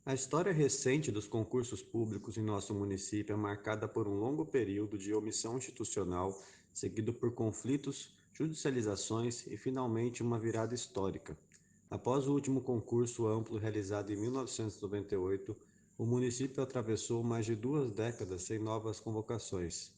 A história recente dos concursos públicos em nosso município é marcada por um longo período de omissão institucional, seguido por conflitos, judicializações e finalmente uma virada histórica. Após o último concurso amplo realizado em 1998, o município atravessou mais de 2 décadas sem novas convocações,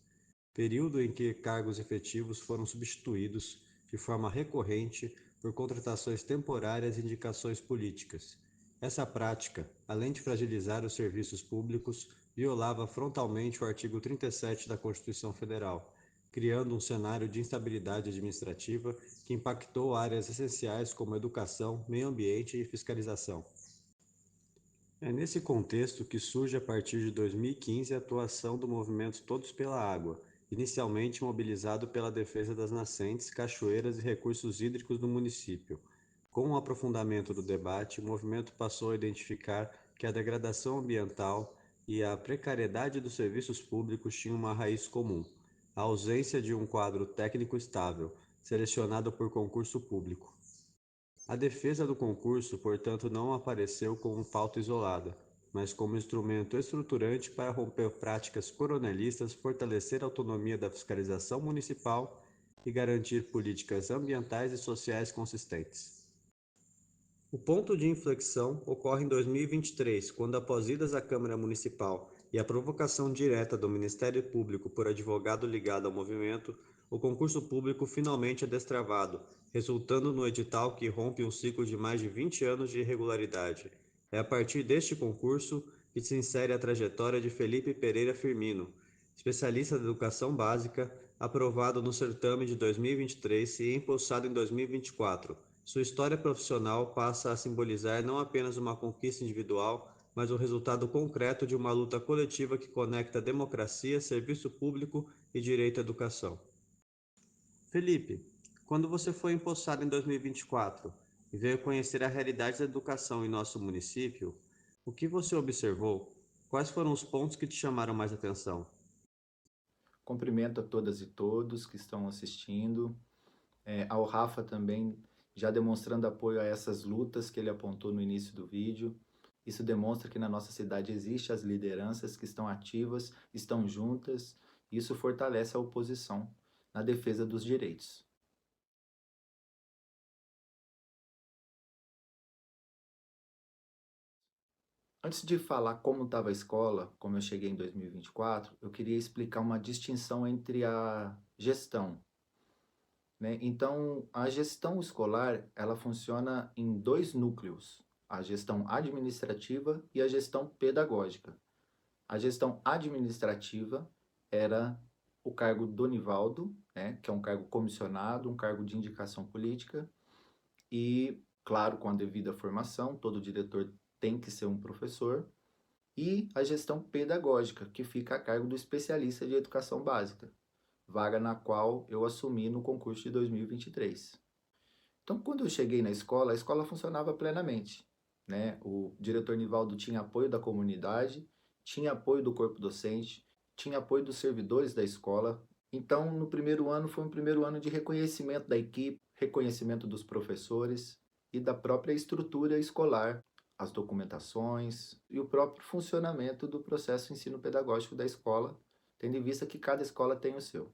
período em que cargos efetivos foram substituídos de forma recorrente por contratações temporárias e indicações políticas. Essa prática, além de fragilizar os serviços públicos, violava frontalmente o artigo 37 da Constituição Federal, criando um cenário de instabilidade administrativa que impactou áreas essenciais como educação, meio ambiente e fiscalização. É nesse contexto que surge a partir de 2015 a atuação do movimento Todos pela Água, inicialmente mobilizado pela defesa das nascentes, cachoeiras e recursos hídricos do município. Com o aprofundamento do debate, o movimento passou a identificar que a degradação ambiental e a precariedade dos serviços públicos tinham uma raiz comum: a ausência de um quadro técnico estável, selecionado por concurso público. A defesa do concurso, portanto, não apareceu como pauta isolada, mas como instrumento estruturante para romper práticas coronelistas, fortalecer a autonomia da fiscalização municipal e garantir políticas ambientais e sociais consistentes. O ponto de inflexão ocorre em 2023, quando, após idas à Câmara Municipal e a provocação direta do Ministério Público por advogado ligado ao movimento, o concurso público finalmente é destravado, resultando no edital que rompe um ciclo de mais de 20 anos de irregularidade. É a partir deste concurso que se insere a trajetória de Felipe Pereira Firmino, especialista da educação básica, aprovado no certame de 2023 e impulsado em 2024. Sua história profissional passa a simbolizar não apenas uma conquista individual, mas o resultado concreto de uma luta coletiva que conecta democracia, serviço público e direito à educação. Felipe, quando você foi empossado em 2024 e veio conhecer a realidade da educação em nosso município, o que você observou? Quais foram os pontos que te chamaram mais atenção? Cumprimento a todas e todos que estão assistindo, ao Rafa também, já demonstrando apoio a essas lutas que ele apontou no início do vídeo. Isso demonstra que na nossa cidade existem as lideranças que estão ativas, estão juntas, e isso fortalece a oposição na defesa dos direitos. Antes de falar como estava a escola, como eu cheguei em 2024, eu queria explicar uma distinção entre a gestão, né? Então, a gestão escolar, ela funciona em dois núcleos: a gestão administrativa e a gestão pedagógica. A gestão administrativa era o cargo do Nivaldo, né, que é um cargo comissionado, um cargo de indicação política, e, claro, com a devida formação, todo diretor tem que ser um professor, e a gestão pedagógica, que fica a cargo do especialista de educação básica, vaga na qual eu assumi no concurso de 2023. Então, quando eu cheguei na escola, a escola funcionava plenamente, né? O diretor Nivaldo tinha apoio da comunidade, tinha apoio do corpo docente, tinha apoio dos servidores da escola. Então, no primeiro ano foi um primeiro ano de reconhecimento da equipe, reconhecimento dos professores e da própria estrutura escolar, as documentações e o próprio funcionamento do processo ensino-pedagógico da escola, tendo em vista que cada escola tem o seu.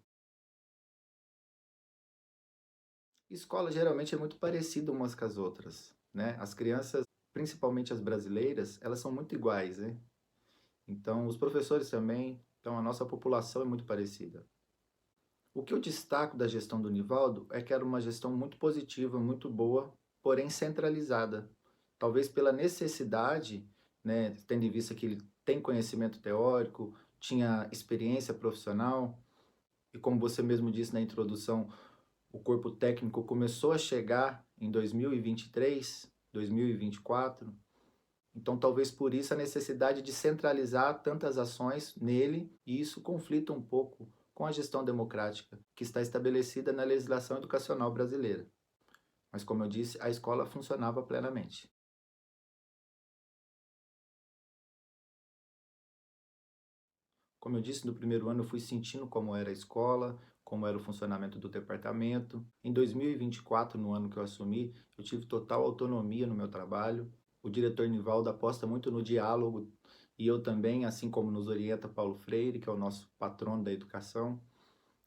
Escola geralmente é muito parecida umas com as outras, né? As crianças, principalmente as brasileiras, elas são muito iguais, né? Então, os professores também, então a nossa população é muito parecida. O que eu destaco da gestão do Nivaldo é que era uma gestão muito positiva, muito boa, porém centralizada. Talvez pela necessidade, né, tendo em vista que ele tem conhecimento teórico, tinha experiência profissional, e como você mesmo disse na introdução, o corpo técnico começou a chegar em 2023, 2024. Então, talvez por isso a necessidade de centralizar tantas ações nele, e isso conflita um pouco com a gestão democrática que está estabelecida na legislação educacional brasileira. Mas, como eu disse, a escola funcionava plenamente. Como eu disse, no primeiro ano eu fui sentindo como era a escola, como era o funcionamento do departamento. Em 2024, no ano que eu assumi, eu tive total autonomia no meu trabalho. O diretor Nivaldo aposta muito no diálogo e eu também, assim como nos orienta Paulo Freire, que é o nosso patrono da educação.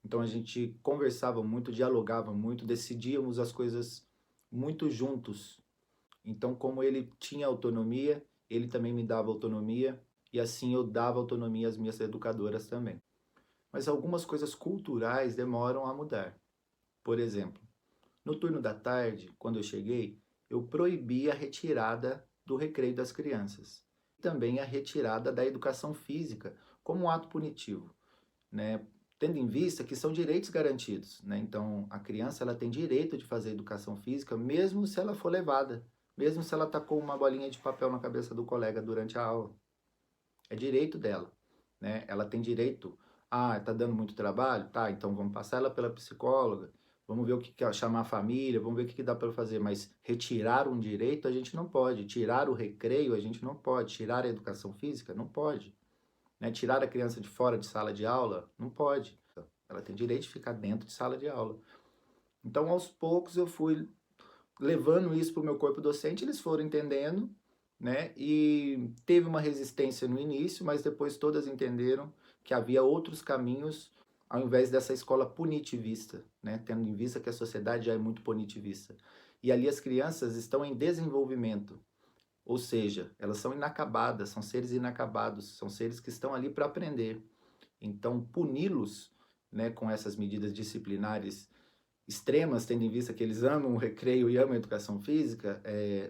Então a gente conversava muito, dialogava muito, decidíamos as coisas muito juntos. Então, como ele tinha autonomia, ele também me dava autonomia e assim eu dava autonomia às minhas educadoras também. Mas algumas coisas culturais demoram a mudar. Por exemplo, no turno da tarde, quando eu cheguei, eu proibi a retirada do recreio das crianças. Também a retirada da educação física como um ato punitivo, né? Tendo em vista que são direitos garantidos, né? Então, a criança ela tem direito de fazer educação física, mesmo se ela for levada, mesmo se ela tacou uma bolinha de papel na cabeça do colega durante a aula. É direito dela, né? Ela tem direito. Ah, tá dando muito trabalho? Tá, então vamos passar ela pela psicóloga, vamos ver o que que chamar a família, vamos ver o que que dá para fazer, mas retirar um direito a gente não pode, tirar o recreio a gente não pode, tirar a educação física não pode, né? Tirar a criança de fora de sala de aula não pode. Ela tem direito de ficar dentro de sala de aula. Então, aos poucos eu fui levando isso para o meu corpo docente, eles foram entendendo, né? E teve uma resistência no início, mas depois todas entenderam que havia outros caminhos ao invés dessa escola punitivista, né? Tendo em vista que a sociedade já é muito punitivista. E ali as crianças estão em desenvolvimento, ou seja, elas são inacabadas, são seres inacabados, são seres que estão ali para aprender. Então, puni-los, né, com essas medidas disciplinares extremas, tendo em vista que eles amam o recreio e amam a educação física,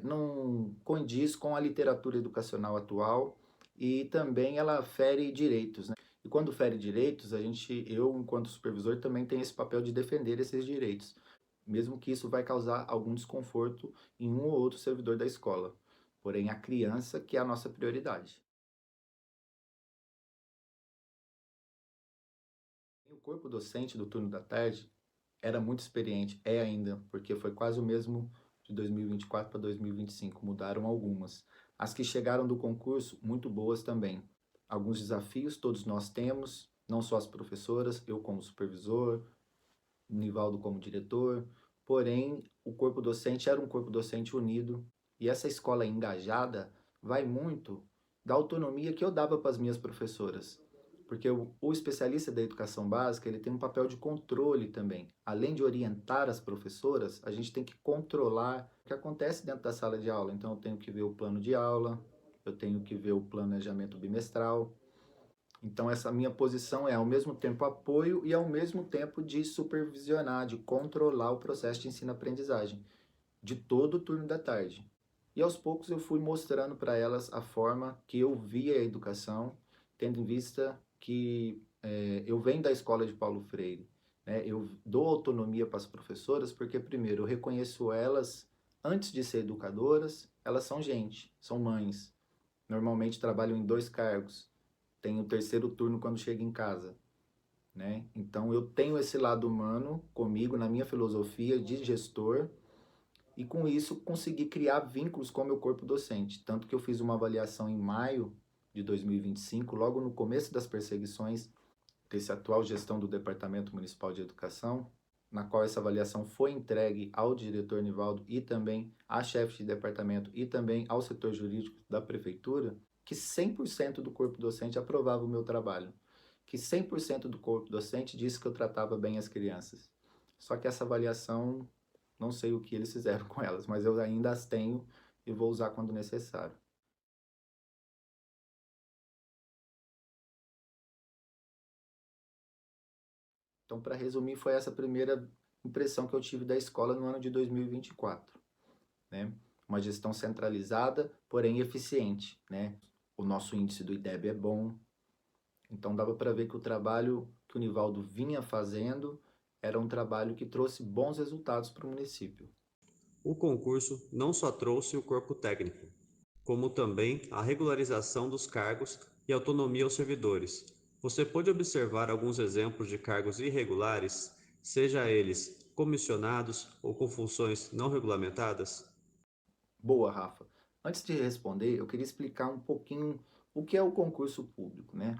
não condiz com a literatura educacional atual e também ela fere direitos, né? E quando fere direitos, eu, enquanto supervisor, também tenho esse papel de defender esses direitos, mesmo que isso vai causar algum desconforto em um ou outro servidor da escola. Porém, a criança que é a nossa prioridade. O corpo docente do turno da tarde era muito experiente, é ainda, porque foi quase o mesmo de 2024 para 2025, mudaram algumas. As que chegaram do concurso, muito boas também. Alguns desafios todos nós temos, não só as professoras, eu como supervisor, Nivaldo como diretor, porém o corpo docente era um corpo docente unido e essa escola engajada vai muito da autonomia que eu dava para as minhas professoras. Porque o especialista da educação básica, ele tem um papel de controle também. Além de orientar as professoras, a gente tem que controlar o que acontece dentro da sala de aula. Então, eu tenho que ver o plano de aula, eu tenho que ver o planejamento bimestral. Então, essa minha posição é, ao mesmo tempo, apoio e, ao mesmo tempo, de supervisionar, de controlar o processo de ensino-aprendizagem de todo o turno da tarde. E aos poucos eu fui mostrando para elas a forma que eu via a educação, tendo em vista que eu venho da escola de Paulo Freire, né? Eu dou autonomia para as professoras porque, primeiro, eu reconheço elas, antes de ser educadoras, elas são gente, são mães. Normalmente trabalham em 2 cargos, tem o terceiro turno quando chega em casa, né? Então eu tenho esse lado humano comigo na minha filosofia de gestor e com isso consegui criar vínculos com o meu corpo docente. Tanto que eu fiz uma avaliação em maio de 2025, logo no começo das perseguições desse atual gestão do Departamento Municipal de Educação, na qual essa avaliação foi entregue ao diretor Nivaldo e também à chefe de departamento e também ao setor jurídico da prefeitura, que 100% do corpo docente aprovava o meu trabalho, que 100% do corpo docente disse que eu tratava bem as crianças. Só que essa avaliação, não sei o que eles fizeram com elas, mas eu ainda as tenho e vou usar quando necessário. Então, para resumir, foi essa primeira impressão que eu tive da escola no ano de 2024, né? Uma gestão centralizada, porém eficiente, né? O nosso índice do IDEB é bom, então dava para ver que o trabalho que o Nivaldo vinha fazendo era um trabalho que trouxe bons resultados para o município. O concurso não só trouxe o corpo técnico, como também a regularização dos cargos e autonomia aos servidores. Você pode observar alguns exemplos de cargos irregulares, seja eles comissionados ou com funções não regulamentadas? Boa, Rafa. Antes de responder, eu queria explicar um pouquinho o que é o concurso público, né?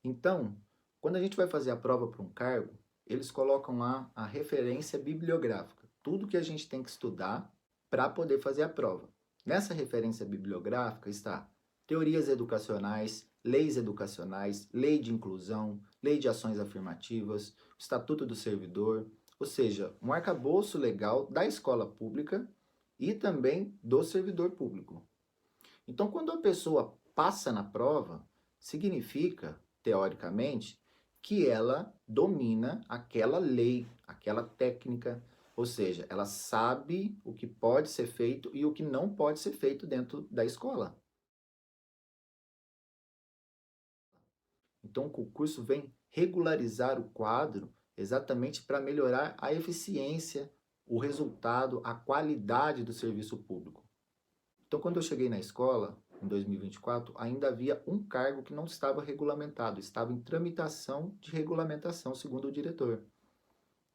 Então, quando a gente vai fazer a prova para um cargo, eles colocam lá a referência bibliográfica, tudo que a gente tem que estudar para poder fazer a prova. Nessa referência bibliográfica está teorias educacionais, lei de inclusão, lei de ações afirmativas, Estatuto do Servidor, ou seja, um arcabouço legal da escola pública e também do servidor público. Então, quando a pessoa passa na prova, significa, teoricamente, que ela domina aquela lei, aquela técnica, ou seja, ela sabe o que pode ser feito e o que não pode ser feito dentro da escola. Então, o concurso vem regularizar o quadro exatamente para melhorar a eficiência, o resultado, a qualidade do serviço público. Então, quando eu cheguei na escola, em 2024, ainda havia um cargo que não estava regulamentado, estava em tramitação de regulamentação, segundo o diretor,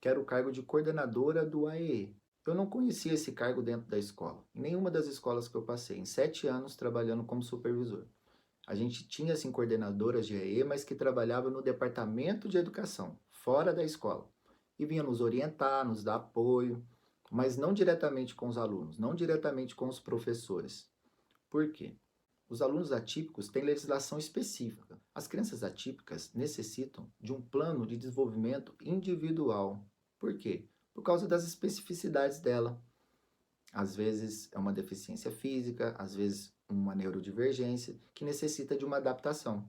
que era o cargo de coordenadora do AEE. Eu não conhecia esse cargo dentro da escola, em nenhuma das escolas que eu passei, em 7 anos trabalhando como supervisor. A gente tinha, assim, coordenadoras de AEE, mas que trabalhavam no departamento de educação, fora da escola, e vinha nos orientar, nos dar apoio, mas não diretamente com os alunos, não diretamente com os professores. Por quê? Os alunos atípicos têm legislação específica. As crianças atípicas necessitam de um plano de desenvolvimento individual. Por quê? Por causa das especificidades dela. Às vezes é uma deficiência física, às vezes uma neurodivergência que necessita de uma adaptação.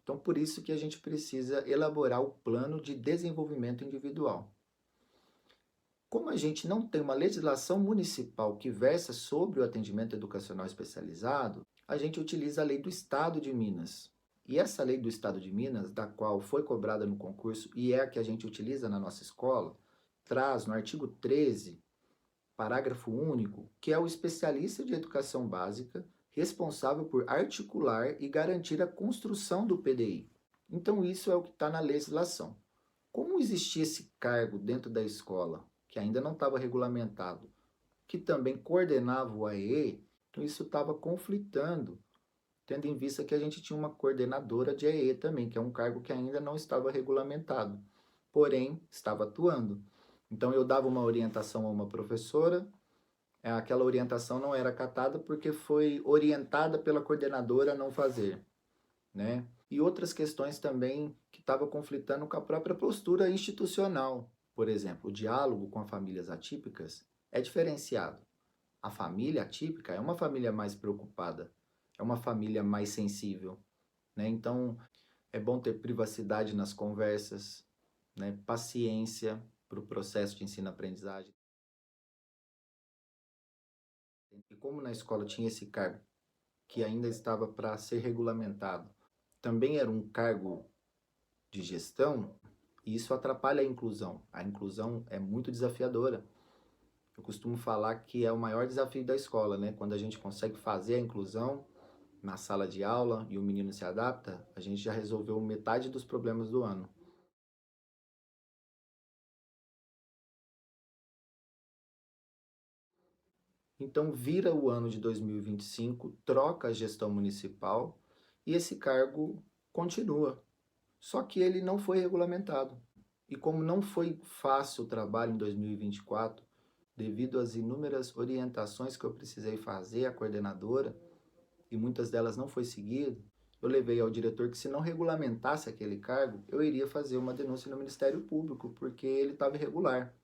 Então, por isso que a gente precisa elaborar o plano de desenvolvimento individual. Como a gente não tem uma legislação municipal que versa sobre o atendimento educacional especializado, a gente utiliza a lei do Estado de Minas. E essa lei do Estado de Minas, da qual foi cobrada no concurso e é a que a gente utiliza na nossa escola, traz no artigo 13, parágrafo único, que é o especialista de educação básica responsável por articular e garantir a construção do PDI. Então, isso é o que está na legislação. Como existia esse cargo dentro da escola, que ainda não estava regulamentado, que também coordenava o AEE, então isso estava conflitando, tendo em vista que a gente tinha uma coordenadora de AEE também, que é um cargo que ainda não estava regulamentado, porém estava atuando. Então eu dava uma orientação a uma professora, aquela orientação não era acatada porque foi orientada pela coordenadora a não fazer, né? E outras questões também que estavam conflitando com a própria postura institucional. Por exemplo, o diálogo com as famílias atípicas é diferenciado. A família atípica é uma família mais preocupada, é uma família mais sensível, né? Então, é bom ter privacidade nas conversas, né? Paciência para o processo de ensino-aprendizagem. E como na escola tinha esse cargo que ainda estava para ser regulamentado, também era um cargo de gestão, e isso atrapalha a inclusão. A inclusão é muito desafiadora. Eu costumo falar que é o maior desafio da escola, né? Quando a gente consegue fazer a inclusão na sala de aula e o menino se adapta, a gente já resolveu metade dos problemas do ano. Então, vira o ano de 2025, troca a gestão municipal e esse cargo continua. Só que ele não foi regulamentado. E como não foi fácil o trabalho em 2024, devido às inúmeras orientações que eu precisei fazer à coordenadora, e muitas delas não foi seguido, eu levei ao diretor que se não regulamentasse aquele cargo, eu iria fazer uma denúncia no Ministério Público, porque ele estava irregular.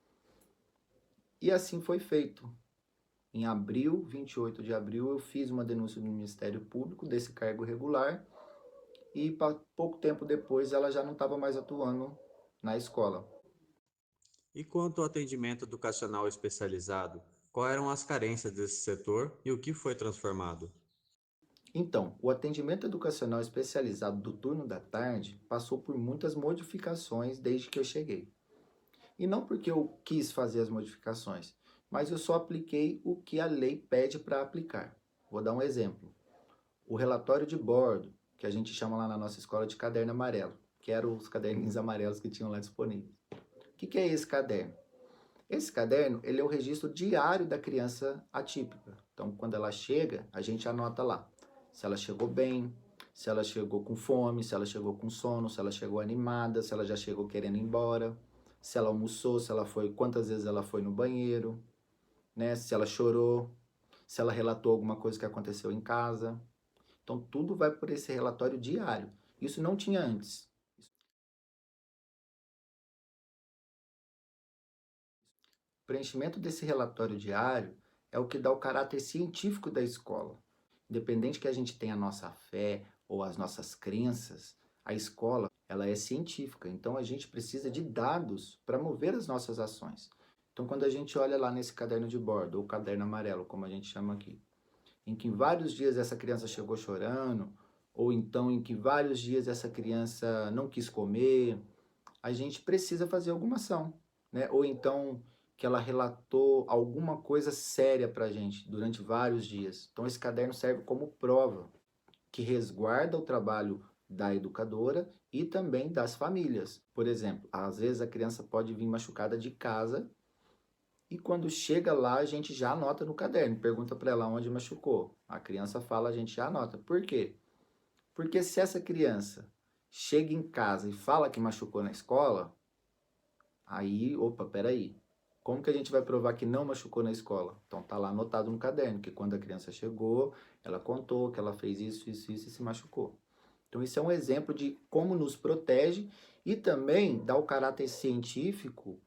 E assim foi feito. Em abril, 28 de abril, eu fiz uma denúncia no Ministério Público desse cargo irregular e pouco tempo depois ela já não estava mais atuando na escola. E quanto ao atendimento educacional especializado, quais eram as carências desse setor e o que foi transformado? Então, o atendimento educacional especializado do turno da tarde passou por muitas modificações desde que eu cheguei. E não porque eu quis fazer as modificações, mas eu só apliquei o que a lei pede para aplicar. Vou dar um exemplo. O relatório de bordo, que a gente chama lá na nossa escola de caderno amarelo, que eram os caderninhos amarelos que tinham lá disponíveis. O que é esse caderno? Esse caderno, ele é o registro diário da criança atípica. Então, quando ela chega, a gente anota lá se ela chegou bem, se ela chegou com fome, se ela chegou com sono, se ela chegou animada, se ela já chegou querendo ir embora, se ela almoçou, se ela foi, quantas vezes ela foi no banheiro, né? Se ela chorou, se ela relatou alguma coisa que aconteceu em casa. Então, tudo vai por esse relatório diário. Isso não tinha antes. O preenchimento desse relatório diário é o que dá o caráter científico da escola. Independente que a gente tenha a nossa fé ou as nossas crenças, a escola, ela é científica. Então, a gente precisa de dados para mover as nossas ações. Então, quando a gente olha lá nesse caderno de bordo, ou caderno amarelo, como a gente chama aqui, em que em vários dias essa criança chegou chorando, ou então em que vários dias essa criança não quis comer, a gente precisa fazer alguma ação, né? Ou então que ela relatou alguma coisa séria para a gente durante vários dias. Então esse caderno serve como prova que resguarda o trabalho da educadora e também das famílias. Por exemplo, às vezes a criança pode vir machucada de casa e quando chega lá, a gente já anota no caderno, pergunta para ela onde machucou. A criança fala, a gente já anota. Por quê? Porque se essa criança chega em casa e fala que machucou na escola, aí, opa, peraí. Como que a gente vai provar que não machucou na escola? Então tá lá anotado no caderno, que quando a criança chegou, ela contou que ela fez isso e se machucou. Então isso é um exemplo de como nos protege e também dá o caráter científico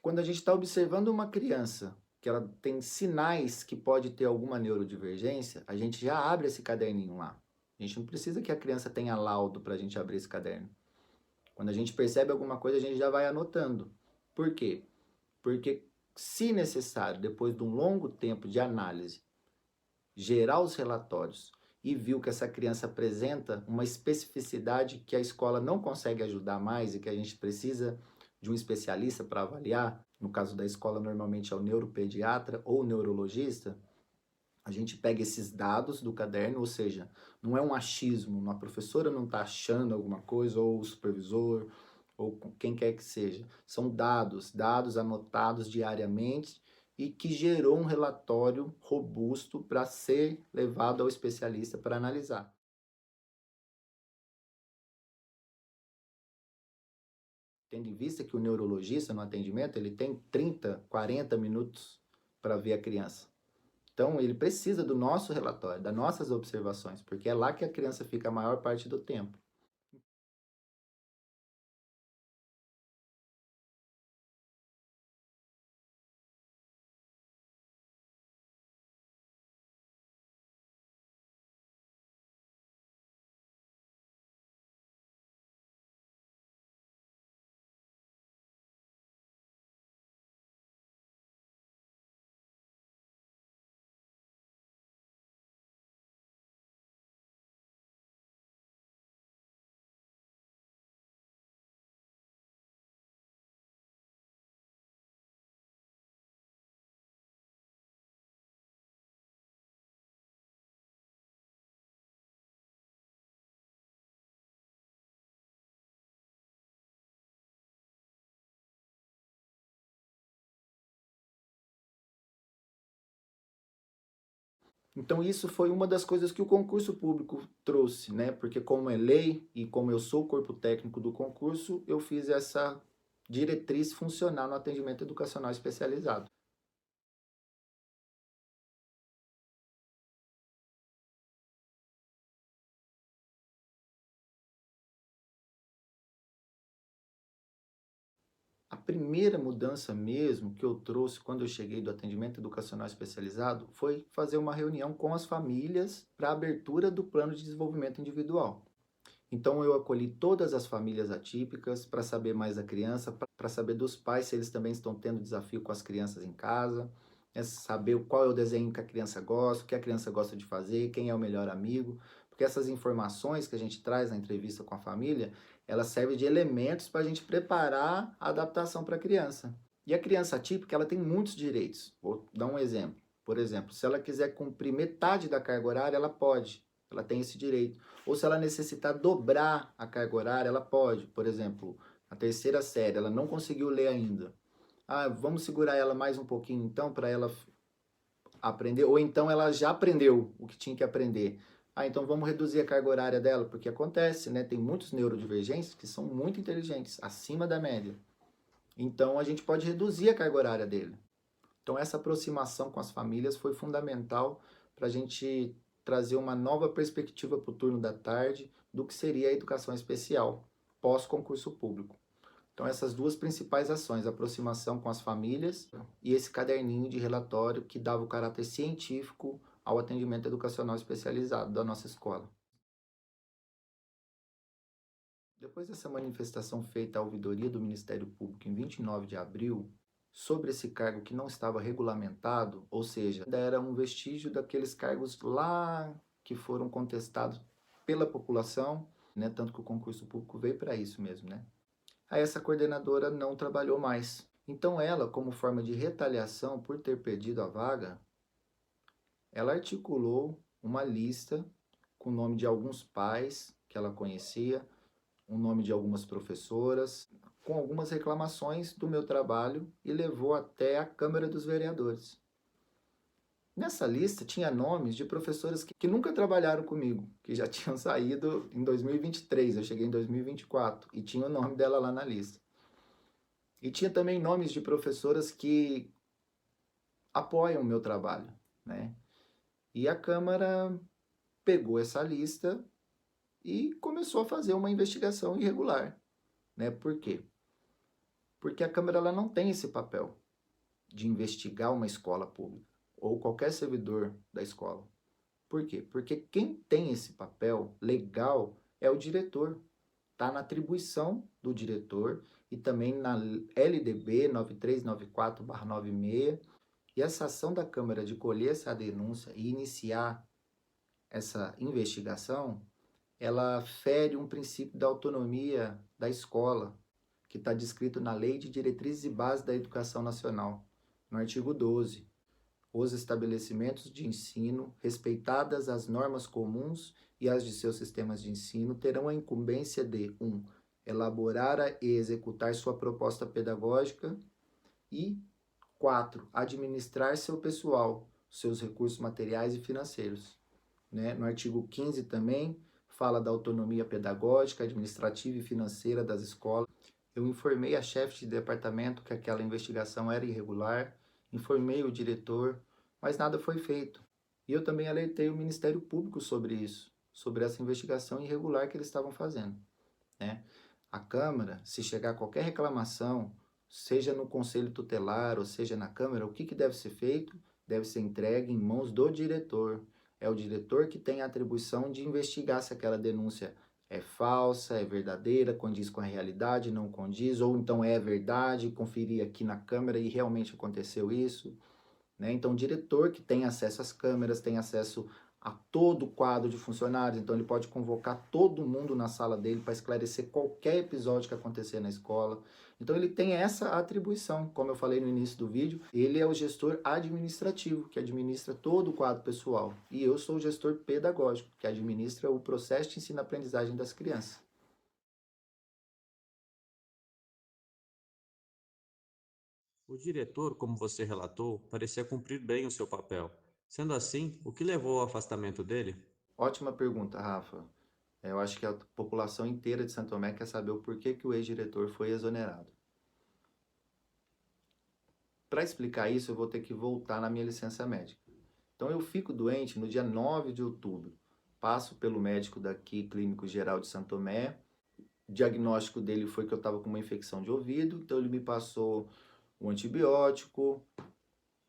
quando a gente está observando uma criança que ela tem sinais que pode ter alguma neurodivergência, a gente já abre esse caderninho lá. A gente não precisa que a criança tenha laudo para a gente abrir esse caderno. Quando a gente percebe alguma coisa, a gente já vai anotando. Por quê? Porque, se necessário, depois de um longo tempo de análise, gerar os relatórios e viu que essa criança apresenta uma especificidade que a escola não consegue ajudar mais e que a gente precisa de um especialista para avaliar, no caso da escola normalmente é o neuropediatra ou o neurologista, a gente pega esses dados do caderno, ou seja, não é um achismo, a professora não está achando alguma coisa, ou o supervisor, ou quem quer que seja. São dados anotados diariamente e que gerou um relatório robusto para ser levado ao especialista para analisar. Tendo em vista que o neurologista no atendimento, ele tem 30, 40 minutos para ver a criança. Então, ele precisa do nosso relatório, das nossas observações, porque é lá que a criança fica a maior parte do tempo. Então, isso foi uma das coisas que o concurso público trouxe, né? Porque, como é lei e como eu sou o corpo técnico do concurso, eu fiz essa diretriz funcional no atendimento educacional especializado. A primeira mudança mesmo que eu trouxe quando eu cheguei do atendimento educacional especializado foi fazer uma reunião com as famílias para a abertura do plano de desenvolvimento individual. Então eu acolhi todas as famílias atípicas para saber mais da criança, para saber dos pais se eles também estão tendo desafio com as crianças em casa, saber qual é o desenho que a criança gosta, o que a criança gosta de fazer, quem é o melhor amigo, porque essas informações que a gente traz na entrevista com a família, elas servem de elementos para a gente preparar a adaptação para a criança. E a criança atípica, ela tem muitos direitos. Vou dar um exemplo. Por exemplo, se ela quiser cumprir metade da carga horária, ela pode. Ela tem esse direito. Ou se ela necessitar dobrar a carga horária, ela pode. Por exemplo, a terceira série, ela não conseguiu ler ainda. Ah, vamos segurar ela mais um pouquinho então para ela aprender. Ou então ela já aprendeu o que tinha que aprender. Ah, então vamos reduzir a carga horária dela, porque acontece, né? Tem muitos neurodivergentes que são muito inteligentes, acima da média. Então a gente pode reduzir a carga horária dele. Então, essa aproximação com as famílias foi fundamental para a gente trazer uma nova perspectiva para o turno da tarde do que seria a educação especial pós-concurso público. Então, essas duas principais ações, a aproximação com as famílias e esse caderninho de relatório que dava o caráter científico ao atendimento educacional especializado da nossa escola. Depois dessa manifestação feita à ouvidoria do Ministério Público em 29 de abril, sobre esse cargo que não estava regulamentado, ou seja, ainda era um vestígio daqueles cargos lá que foram contestados pela população, né? Tanto que o concurso público veio para isso mesmo, né? Aí essa coordenadora não trabalhou mais. Então ela, como forma de retaliação por ter perdido a vaga, ela articulou uma lista com o nome de alguns pais que ela conhecia, o nome de algumas professoras, com algumas reclamações do meu trabalho e levou até a Câmara dos Vereadores. Nessa lista tinha nomes de professoras que nunca trabalharam comigo, que já tinham saído em 2023, eu cheguei em 2024 e tinha o nome dela lá na lista. E tinha também nomes de professoras que apoiam o meu trabalho, né? E a Câmara pegou essa lista e começou a fazer uma investigação irregular, né? Por quê? Porque a Câmara ela não tem esse papel de investigar uma escola pública ou qualquer servidor da escola. Por quê? Porque quem tem esse papel legal é o diretor. Está na atribuição do diretor e também na LDB 9394/96. E essa ação da Câmara de colher essa denúncia e iniciar essa investigação, ela fere um princípio da autonomia da escola, que está descrito na Lei de Diretrizes e Bases da Educação Nacional, no artigo 12. Os estabelecimentos de ensino, respeitadas as normas comuns e as de seus sistemas de ensino, terão a incumbência de 1. Elaborar e executar sua proposta pedagógica e 4. Administrar seu pessoal, seus recursos materiais e financeiros. Né? No artigo 15 também fala da autonomia pedagógica, administrativa e financeira das escolas. Eu informei a chefe de departamento que aquela investigação era irregular, informei o diretor, mas nada foi feito. E eu também alertei o Ministério Público sobre isso, sobre essa investigação irregular que eles estavam fazendo. Né? A Câmara, se chegar qualquer reclamação, seja no Conselho Tutelar ou seja na Câmara, o que deve ser feito? Deve ser entregue em mãos do diretor. É o diretor que tem a atribuição de investigar se aquela denúncia é falsa, é verdadeira, condiz com a realidade, não condiz, ou então é verdade, conferir aqui na Câmara e realmente aconteceu isso. Né? Então, o diretor que tem acesso às câmeras, tem acesso a todo o quadro de funcionários, então ele pode convocar todo mundo na sala dele para esclarecer qualquer episódio que acontecer na escola. Então ele tem essa atribuição, como eu falei no início do vídeo, ele é o gestor administrativo, que administra todo o quadro pessoal, e eu sou o gestor pedagógico, que administra o processo de ensino-aprendizagem das crianças. O diretor, como você relatou, parecia cumprir bem o seu papel. Sendo assim, o que levou ao afastamento dele? Ótima pergunta, Rafa. Eu acho que a população inteira de Santo Tomé quer saber o porquê que o ex-diretor foi exonerado. Para explicar isso, eu vou ter que voltar na minha licença médica. Então, eu fico doente no dia 9 de outubro. Passo pelo médico daqui, Clínico Geral de Santo Tomé. O diagnóstico dele foi que eu estava com uma infecção de ouvido, então ele me passou um antibiótico,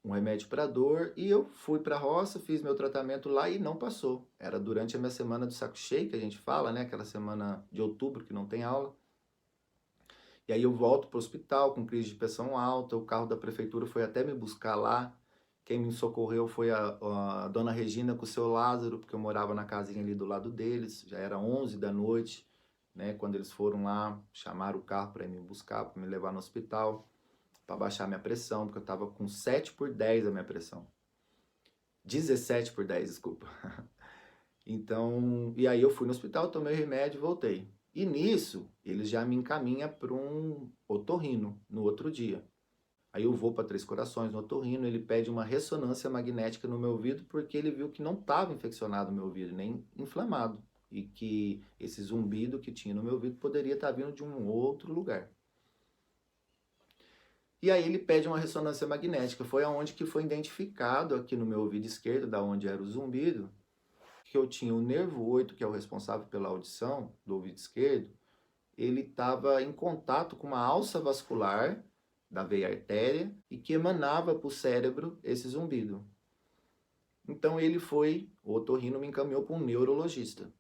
um remédio para dor, e eu fui para a roça, fiz meu tratamento lá e não passou. Era durante a minha semana do saco cheio, que a gente fala, né? Aquela semana de outubro que não tem aula. E aí eu volto para o hospital com crise de pressão alta, o carro da prefeitura foi até me buscar lá. Quem me socorreu foi a dona Regina com o seu Lázaro, porque eu morava na casinha ali do lado deles, já era 11 da noite, né? Quando eles foram lá, chamaram o carro para ir me buscar, para me levar no hospital, para baixar minha pressão, porque eu estava com 7/10 a minha pressão. 17/10, desculpa. Então, e aí eu fui no hospital, tomei o remédio e voltei. E nisso, eles já me encaminham para um otorrino no outro dia. Aí eu vou para Três Corações, no otorrino, ele pede uma ressonância magnética no meu ouvido porque ele viu que não estava infeccionado o meu ouvido, nem inflamado. E que esse zumbido que tinha no meu ouvido poderia estar vindo de um outro lugar. E aí ele pede uma ressonância magnética. Foi aonde que foi identificado aqui no meu ouvido esquerdo, da onde era o zumbido, que eu tinha o nervo 8, que é o responsável pela audição do ouvido esquerdo, ele estava em contato com uma alça vascular da veia artéria e que emanava para o cérebro esse zumbido. Então o otorrino me encaminhou para um neurologista.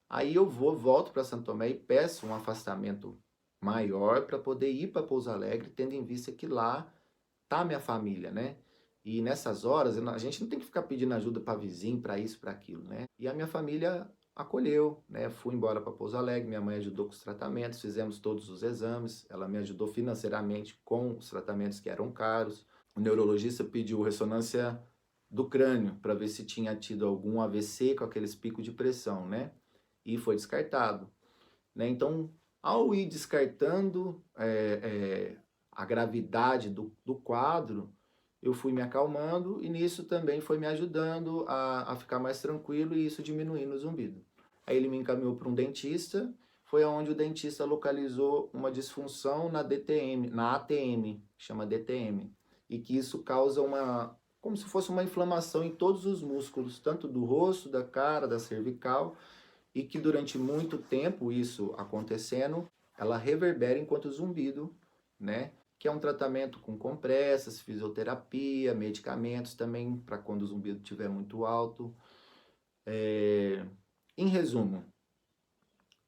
Aí eu volto para Santo Tomé e peço um afastamento maior para poder ir para Pouso Alegre, tendo em vista que lá tá minha família, né? E nessas horas, a gente não tem que ficar pedindo ajuda para vizinho, para isso, para aquilo, né? E a minha família acolheu, né? Fui embora para Pouso Alegre, minha mãe ajudou com os tratamentos, fizemos todos os exames, ela me ajudou financeiramente com os tratamentos que eram caros. O neurologista pediu ressonância do crânio para ver se tinha tido algum AVC com aqueles picos de pressão, né? E foi descartado, né? Então, ao ir descartando a gravidade do quadro, eu fui me acalmando e nisso também foi me ajudando a ficar mais tranquilo e isso diminuindo o zumbido. Aí ele me encaminhou para um dentista, foi aonde o dentista localizou uma disfunção na DTM, na ATM, que chama DTM, e que isso causa como se fosse uma inflamação em todos os músculos, tanto do rosto, da cara, da cervical, e que durante muito tempo isso acontecendo, ela reverbera enquanto zumbido, né? Que é um tratamento com compressas, fisioterapia, medicamentos também para quando o zumbido estiver muito alto. Em resumo,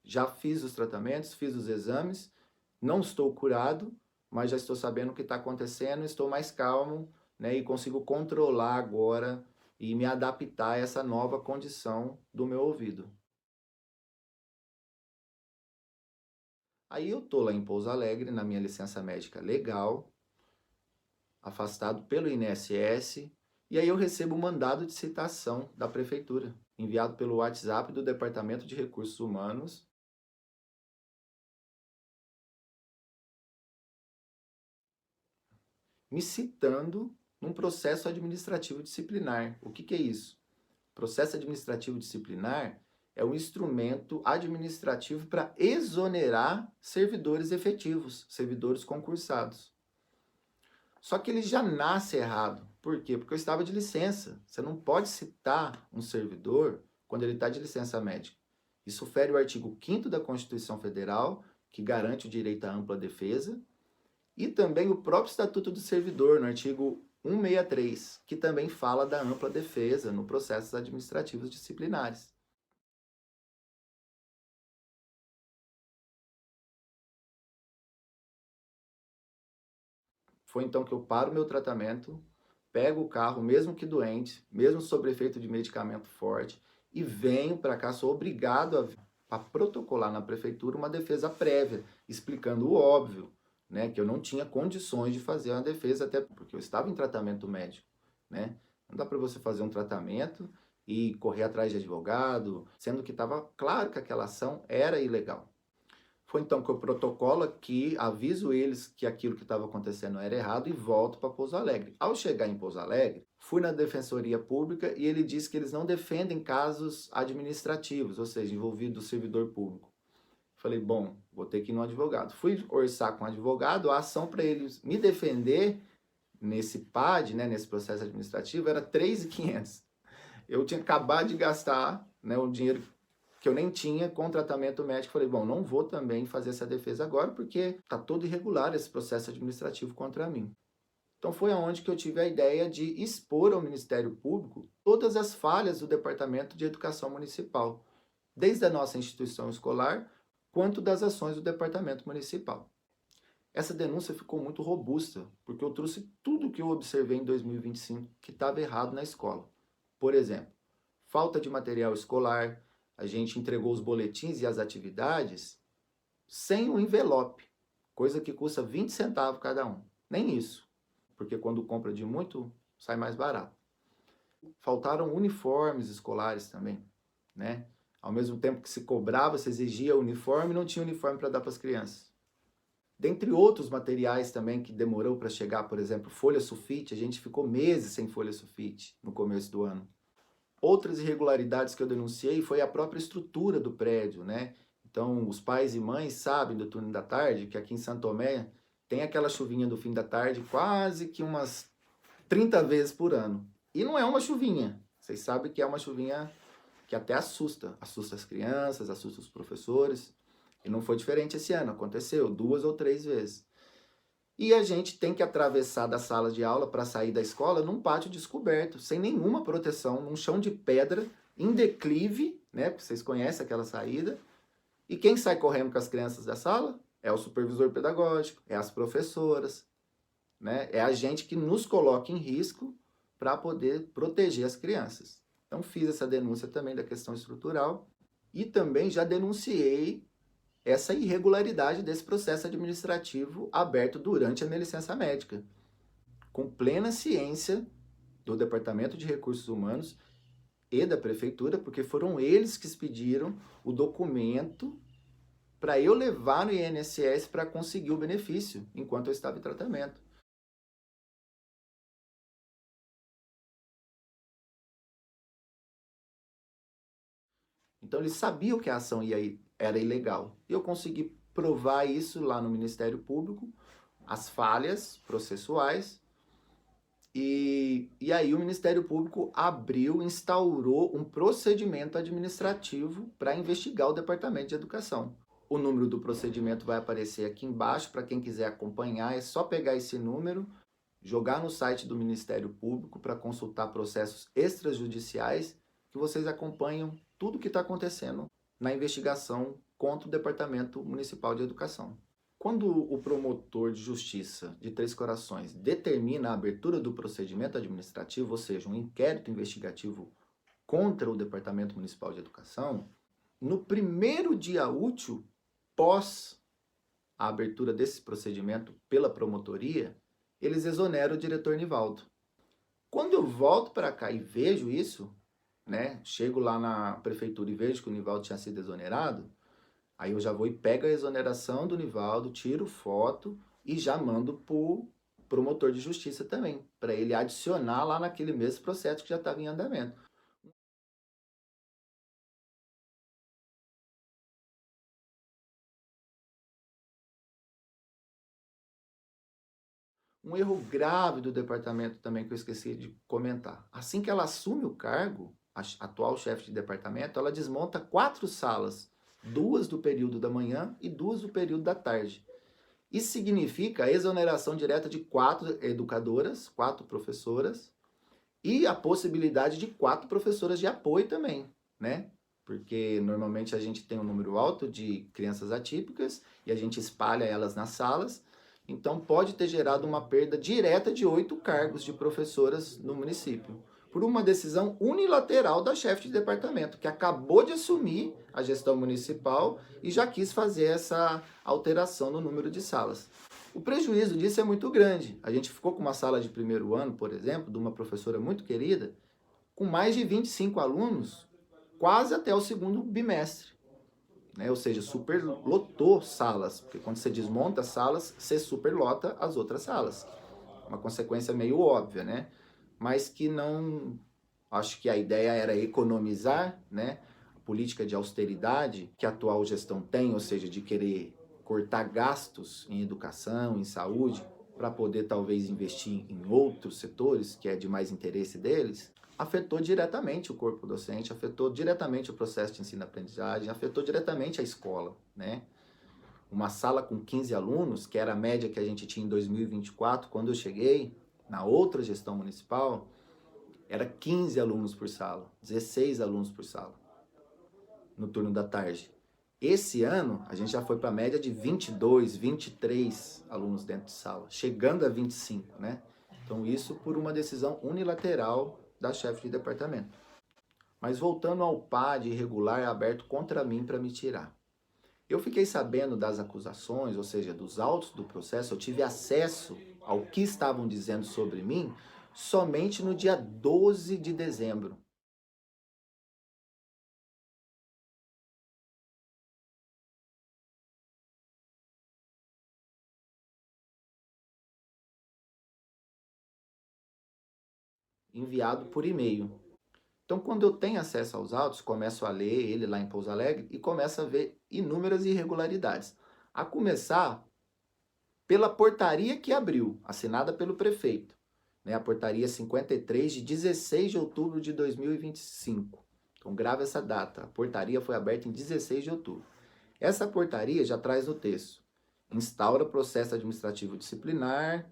já fiz os tratamentos, fiz os exames, não estou curado, mas já estou sabendo o que está acontecendo, estou mais calmo, né? E consigo controlar agora e me adaptar a essa nova condição do meu ouvido. Aí eu tô lá em Pouso Alegre, na minha licença médica legal, afastado pelo INSS, e aí eu recebo um mandado de citação da prefeitura, enviado pelo WhatsApp do Departamento de Recursos Humanos, me citando num processo administrativo disciplinar. O que é isso? Processo administrativo disciplinar é um instrumento administrativo para exonerar servidores efetivos, servidores concursados. Só que ele já nasce errado. Por quê? Porque eu estava de licença. Você não pode citar um servidor quando ele está de licença médica. Isso fere o artigo 5º da Constituição Federal, que garante o direito à ampla defesa, e também o próprio Estatuto do Servidor, no artigo 163, que também fala da ampla defesa no processos administrativos disciplinares. Foi então que eu paro o meu tratamento, pego o carro, mesmo que doente, mesmo sob efeito de medicamento forte, e venho para cá, sou obrigado a protocolar na prefeitura uma defesa prévia, explicando o óbvio, né, que eu não tinha condições de fazer uma defesa, até porque eu estava em tratamento médico, né? Não dá para você fazer um tratamento e correr atrás de advogado, sendo que estava claro que aquela ação era ilegal. Foi então que eu protocolo aqui, aviso eles que aquilo que estava acontecendo era errado e volto para Pouso Alegre. Ao chegar em Pouso Alegre, fui na Defensoria Pública e ele disse que eles não defendem casos administrativos, ou seja, envolvido o servidor público. Falei, bom, vou ter que ir no advogado. Fui orçar com o advogado, a ação para eles me defender nesse PAD, né, nesse processo administrativo, era 3.500. Eu tinha acabado de gastar, né, o dinheiro que eu nem tinha com tratamento médico. Falei, bom, não vou também fazer essa defesa agora porque está todo irregular esse processo administrativo contra mim. Então foi aonde que eu tive a ideia de expor ao Ministério Público todas as falhas do Departamento de Educação Municipal, desde a nossa instituição escolar, quanto das ações do Departamento Municipal. Essa denúncia ficou muito robusta, porque eu trouxe tudo o que eu observei em 2025 que estava errado na escola. Por exemplo, falta de material escolar, a gente entregou os boletins e as atividades sem o envelope, coisa que custa 20 centavos cada um. Nem isso, porque quando compra de muito, sai mais barato. Faltaram uniformes escolares também, né? Ao mesmo tempo que se cobrava, se exigia uniforme, não tinha uniforme para dar para as crianças. Dentre outros materiais também que demorou para chegar, por exemplo, folha sulfite, a gente ficou meses sem folha sulfite no começo do ano. Outras irregularidades que eu denunciei foi a própria estrutura do prédio, né? Então, os pais e mães sabem do turno da tarde que aqui em Santo Tomé tem aquela chuvinha do fim da tarde quase que umas 30 vezes por ano. E não é uma chuvinha. Vocês sabem que é uma chuvinha que até assusta. Assusta as crianças, assusta os professores. E não foi diferente esse ano. Aconteceu 2 ou 3 vezes. E a gente tem que atravessar da sala de aula para sair da escola num pátio descoberto, sem nenhuma proteção, num chão de pedra, em declive, né? Porque vocês conhecem aquela saída. E quem sai correndo com as crianças da sala? É o supervisor pedagógico, é as professoras, né? É a gente que nos coloca em risco para poder proteger as crianças. Então fiz essa denúncia também da questão estrutural e também já denunciei essa irregularidade desse processo administrativo aberto durante a minha licença médica, com plena ciência do Departamento de Recursos Humanos e da Prefeitura, porque foram eles que expediram o documento para eu levar no INSS para conseguir o benefício enquanto eu estava em tratamento. Então eles sabiam que a ação era ilegal. E eu consegui provar isso lá no Ministério Público, as falhas processuais. E aí o Ministério Público instaurou um procedimento administrativo para investigar o Departamento de Educação. O número do procedimento vai aparecer aqui embaixo para quem quiser acompanhar. É só pegar esse número, jogar no site do Ministério Público para consultar processos extrajudiciais que vocês acompanham tudo o que está acontecendo na investigação contra o Departamento Municipal de Educação. Quando o promotor de justiça de Três Corações determina a abertura do procedimento administrativo, ou seja, um inquérito investigativo contra o Departamento Municipal de Educação, no primeiro dia útil pós a abertura desse procedimento pela promotoria, eles exoneram o diretor Nivaldo. Quando eu volto para cá e vejo isso, né, chego lá na prefeitura e vejo que o Nivaldo tinha sido exonerado, aí eu já vou e pego a exoneração do Nivaldo, tiro foto e já mando para o promotor de justiça também, para ele adicionar lá naquele mesmo processo que já estava em andamento. Um erro grave do departamento também que eu esqueci de comentar. Assim que ela assume o cargo, a atual chefe de departamento, ela desmonta 4 salas, 2 do período da manhã e 2 do período da tarde. Isso significa a exoneração direta de 4 educadoras, 4 professoras, e a possibilidade de 4 professoras de apoio também, né? Porque normalmente a gente tem um número alto de crianças atípicas e a gente espalha elas nas salas, então pode ter gerado uma perda direta de 8 cargos de professoras no município, por uma decisão unilateral da chefe de departamento, que acabou de assumir a gestão municipal e já quis fazer essa alteração no número de salas. O prejuízo disso é muito grande. A gente ficou com uma sala de primeiro ano, por exemplo, de uma professora muito querida, com mais de 25 alunos, quase até o segundo bimestre. Né? Ou seja, superlotou salas, porque quando você desmonta salas, você superlota as outras salas. Uma consequência meio óbvia, né? Mas que não... Acho que a ideia era economizar, né? A política de austeridade que a atual gestão tem, ou seja, de querer cortar gastos em educação, em saúde, para poder talvez investir em outros setores, que é de mais interesse deles, afetou diretamente o corpo docente, afetou diretamente o processo de ensino-aprendizagem, afetou diretamente a escola, né? Uma sala com 15 alunos, que era a média que a gente tinha em 2024, quando eu cheguei, na outra gestão municipal, era 15 alunos por sala, 16 alunos por sala, no turno da tarde. Esse ano, a gente já foi para a média de 22, 23 alunos dentro de sala, chegando a 25, né? Então, isso por uma decisão unilateral da chefe de departamento. Mas voltando ao PAD irregular aberto contra mim para me tirar. Eu fiquei sabendo das acusações, ou seja, dos autos do processo, eu tive acesso ao que estavam dizendo sobre mim somente no dia 12 de dezembro. Enviado por e-mail. Então, quando eu tenho acesso aos autos, começo a ler ele lá em Pouso Alegre e começo a ver inúmeras irregularidades. A começar pela portaria que abriu, assinada pelo prefeito, né? A portaria 53 de 16 de outubro de 2025. Então grave essa data, a portaria foi aberta em 16 de outubro. Essa portaria já traz no texto: instaura processo administrativo disciplinar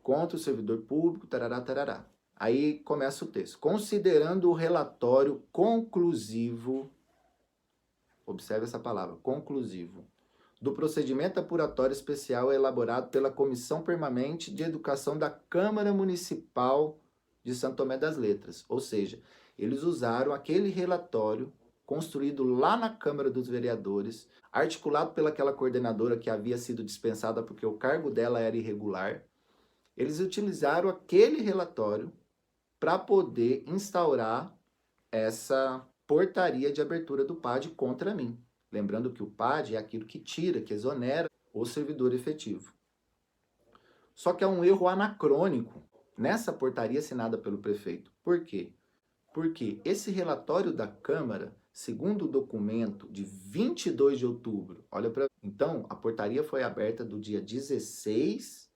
contra o servidor público, tarará, tarará. Aí começa o texto. Considerando o relatório conclusivo, observe essa palavra, conclusivo, do procedimento apuratório especial elaborado pela Comissão Permanente de Educação da Câmara Municipal de Santo Tomé das Letras. Ou seja, eles usaram aquele relatório construído lá na Câmara dos Vereadores, articulado pelaquela coordenadora que havia sido dispensada porque o cargo dela era irregular. Eles utilizaram aquele relatório para poder instaurar essa portaria de abertura do PAD contra mim. Lembrando que o PAD é aquilo que tira, que exonera o servidor efetivo. Só que é um erro anacrônico nessa portaria assinada pelo prefeito. Por quê? Porque esse relatório da Câmara, segundo o documento de 22 de outubro, olha para. Então, a portaria foi aberta do dia 16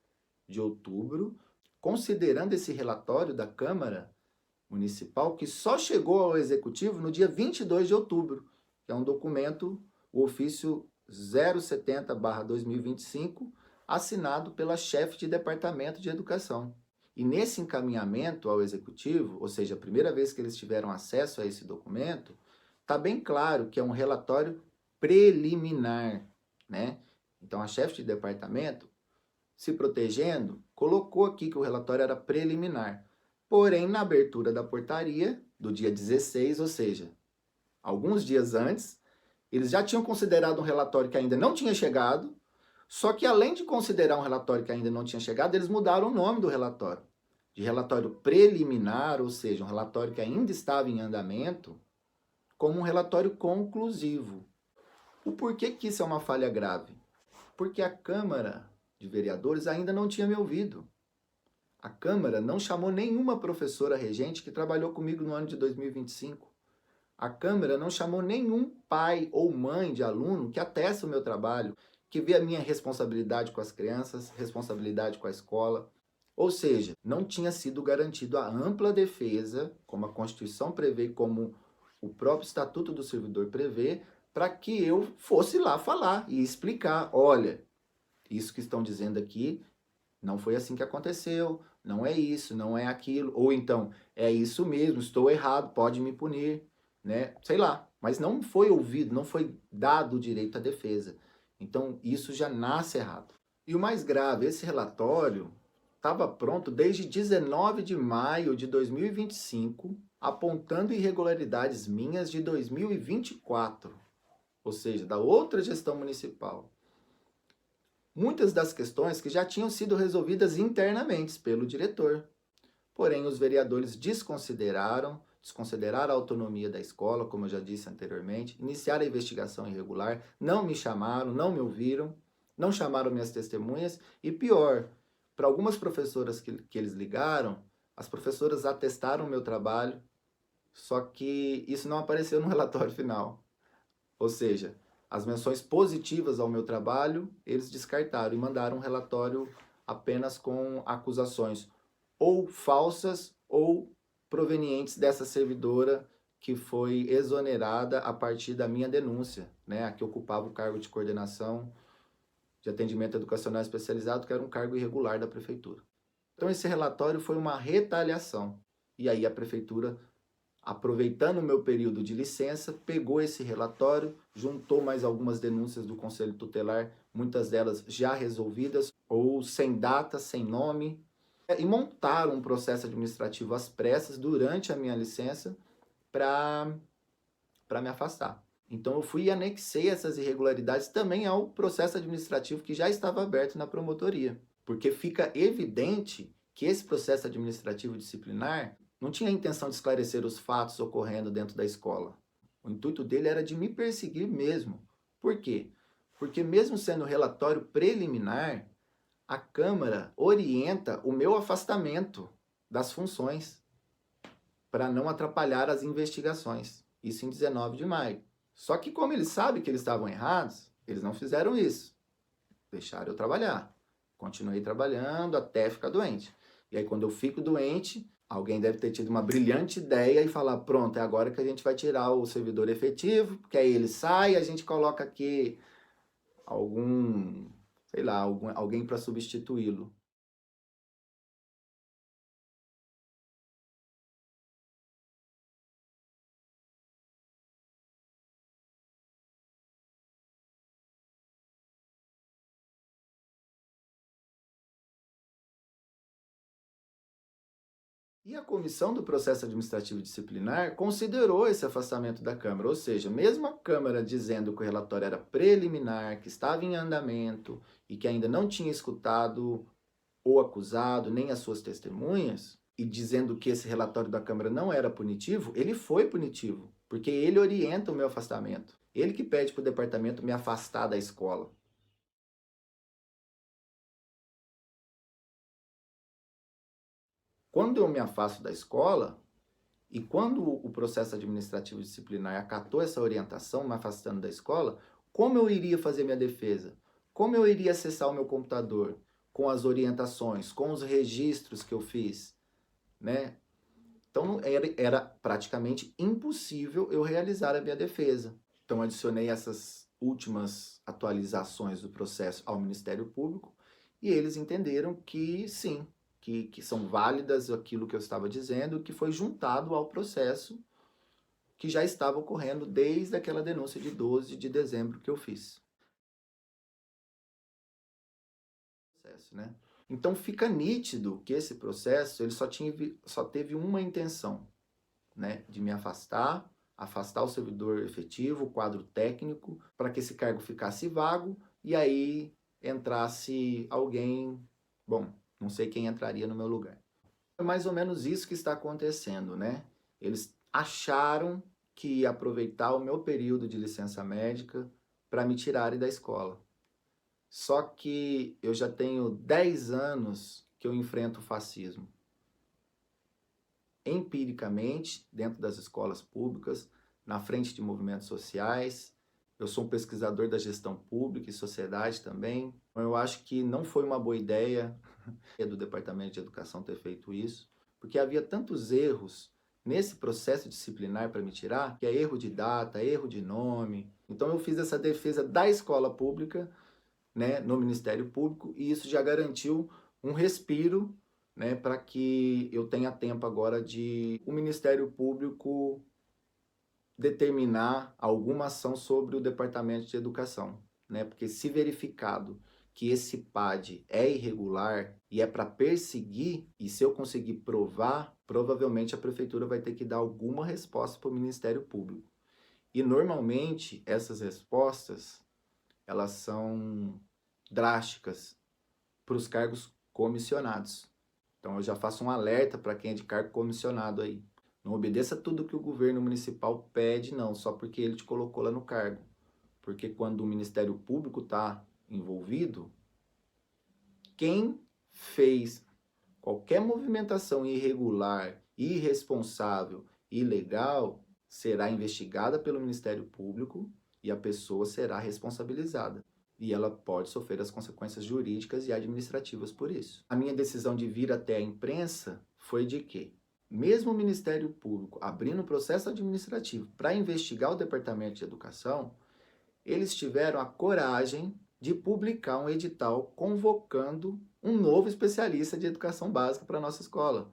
de outubro, considerando esse relatório da Câmara Municipal, que só chegou ao Executivo no dia 22 de outubro, que é um documento, o ofício 070/2025, assinado pela chefe de Departamento de Educação. E nesse encaminhamento ao Executivo, ou seja, a primeira vez que eles tiveram acesso a esse documento, está bem claro que é um relatório preliminar, né? Então, a chefe de departamento, se protegendo, colocou aqui que o relatório era preliminar. Porém, na abertura da portaria, do dia 16, ou seja, alguns dias antes, eles já tinham considerado um relatório que ainda não tinha chegado, só que além de considerar um relatório que ainda não tinha chegado, eles mudaram o nome do relatório. De relatório preliminar, ou seja, um relatório que ainda estava em andamento, como um relatório conclusivo. O porquê que isso é uma falha grave? Porque a Câmara de Vereadores ainda não tinha me ouvido. A Câmara não chamou nenhuma professora regente que trabalhou comigo no ano de 2025. A Câmara não chamou nenhum pai ou mãe de aluno que atesta o meu trabalho, que vê a minha responsabilidade com as crianças, responsabilidade com a escola. Ou seja, não tinha sido garantido a ampla defesa, como a Constituição prevê, como o próprio Estatuto do Servidor prevê, para que eu fosse lá falar e explicar: olha, isso que estão dizendo aqui não foi assim que aconteceu, não é isso, não é aquilo, ou então, é isso mesmo, estou errado, pode me punir, né? Sei lá, mas não foi ouvido, não foi dado o direito à defesa. Então, isso já nasce errado. E o mais grave, esse relatório estava pronto desde 19 de maio de 2025, apontando irregularidades minhas de 2024, ou seja, da outra gestão municipal. Muitas das questões que já tinham sido resolvidas internamente pelo diretor. Porém, os vereadores desconsideraram a autonomia da escola, como eu já disse anteriormente, iniciaram a investigação irregular, não me chamaram, não me ouviram, não chamaram minhas testemunhas e pior, para algumas professoras que eles ligaram, as professoras atestaram o meu trabalho, só que isso não apareceu no relatório final. Ou seja, as menções positivas ao meu trabalho, eles descartaram e mandaram um relatório apenas com acusações ou falsas ou provenientes dessa servidora que foi exonerada a partir da minha denúncia, né, a que ocupava o cargo de coordenação de atendimento educacional especializado, que era um cargo irregular da prefeitura. Então esse relatório foi uma retaliação. E aí a prefeitura, aproveitando o meu período de licença, pegou esse relatório, juntou mais algumas denúncias do Conselho Tutelar, muitas delas já resolvidas, ou sem data, sem nome, e montaram um processo administrativo às pressas durante a minha licença para me afastar. Então eu fui e anexei essas irregularidades também ao processo administrativo que já estava aberto na promotoria, porque fica evidente que esse processo administrativo disciplinar não tinha a intenção de esclarecer os fatos ocorrendo dentro da escola. O intuito dele era de me perseguir mesmo. Por quê? Porque mesmo sendo relatório preliminar, a Câmara orienta o meu afastamento das funções para não atrapalhar as investigações. Isso em 19 de maio. Só que como eles sabem que eles estavam errados, eles não fizeram isso. Deixaram eu trabalhar. Continuei trabalhando até ficar doente. E aí, quando eu fico doente, alguém deve ter tido uma brilhante ideia e falar, pronto, é agora que a gente vai tirar o servidor efetivo, porque aí ele sai e a gente coloca aqui algum, sei lá, alguém para substituí-lo. E a comissão do processo administrativo disciplinar considerou esse afastamento da Câmara, ou seja, mesmo a Câmara dizendo que o relatório era preliminar, que estava em andamento e que ainda não tinha escutado o acusado nem as suas testemunhas, e dizendo que esse relatório da Câmara não era punitivo, ele foi punitivo, porque ele orienta o meu afastamento. Ele que pede para o departamento me afastar da escola. Quando eu me afasto da escola, e quando o processo administrativo disciplinar acatou essa orientação, me afastando da escola, como eu iria fazer minha defesa? Como eu iria acessar o meu computador? Com as orientações, com os registros que eu fiz, né? Então era praticamente impossível eu realizar a minha defesa. Então adicionei essas últimas atualizações do processo ao Ministério Público e eles entenderam que sim, que são válidas aquilo que eu estava dizendo, que foi juntado ao processo que já estava ocorrendo desde aquela denúncia de 12 de dezembro que eu fiz. Né? Então fica nítido que esse processo ele só teve uma intenção, né, de me afastar o servidor efetivo, o quadro técnico, para que esse cargo ficasse vago e aí entrasse alguém, bom, não sei quem entraria no meu lugar. É mais ou menos isso que está acontecendo, né? Eles acharam que ia aproveitar o meu período de licença médica para me tirarem da escola. Só que eu já tenho 10 anos que eu enfrento o fascismo. Empiricamente, dentro das escolas públicas, na frente de movimentos sociais. Eu sou um pesquisador da gestão pública e sociedade também. Então, eu acho que não foi uma boa ideia do Departamento de Educação ter feito isso, porque havia tantos erros nesse processo disciplinar para me tirar, que é erro de data, erro de nome. Então eu fiz essa defesa da escola pública, né, no Ministério Público, e isso já garantiu um respiro, né, para que eu tenha tempo agora de o Ministério Público determinar alguma ação sobre o Departamento de Educação, né? Porque se verificado que esse PAD é irregular e é para perseguir, e se eu conseguir provar, provavelmente a prefeitura vai ter que dar alguma resposta para o Ministério Público. E normalmente essas respostas, elas são drásticas para os cargos comissionados. Então eu já faço um alerta para quem é de cargo comissionado aí. Não obedeça tudo que o governo municipal pede, não, só porque ele te colocou lá no cargo. Porque quando o Ministério Público está envolvido, quem fez qualquer movimentação irregular, irresponsável, ilegal, será investigada pelo Ministério Público e a pessoa será responsabilizada. E ela pode sofrer as consequências jurídicas e administrativas por isso. A minha decisão de vir até a imprensa foi de que, mesmo o Ministério Público abrindo um processo administrativo para investigar o Departamento de Educação, eles tiveram a coragem de publicar um edital convocando um novo especialista de educação básica para a nossa escola.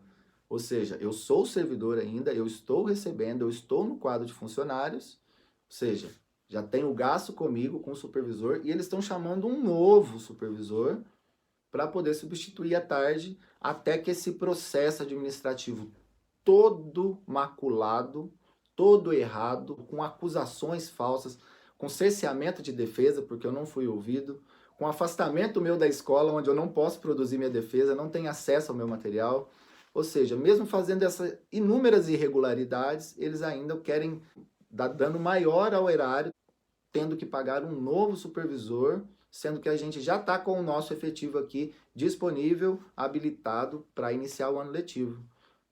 Ou seja, eu sou servidor ainda, eu estou recebendo, eu estou no quadro de funcionários, ou seja, já tenho gasto comigo, com o supervisor, e eles estão chamando um novo supervisor para poder substituir à tarde, até que esse processo administrativo todo maculado, todo errado, com acusações falsas, com cerceamento de defesa, porque eu não fui ouvido, com afastamento meu da escola, onde eu não posso produzir minha defesa, não tenho acesso ao meu material. Ou seja, mesmo fazendo essas inúmeras irregularidades, eles ainda querem dar dano maior ao erário, tendo que pagar um novo supervisor, sendo que a gente já está com o nosso efetivo aqui disponível, habilitado para iniciar o ano letivo.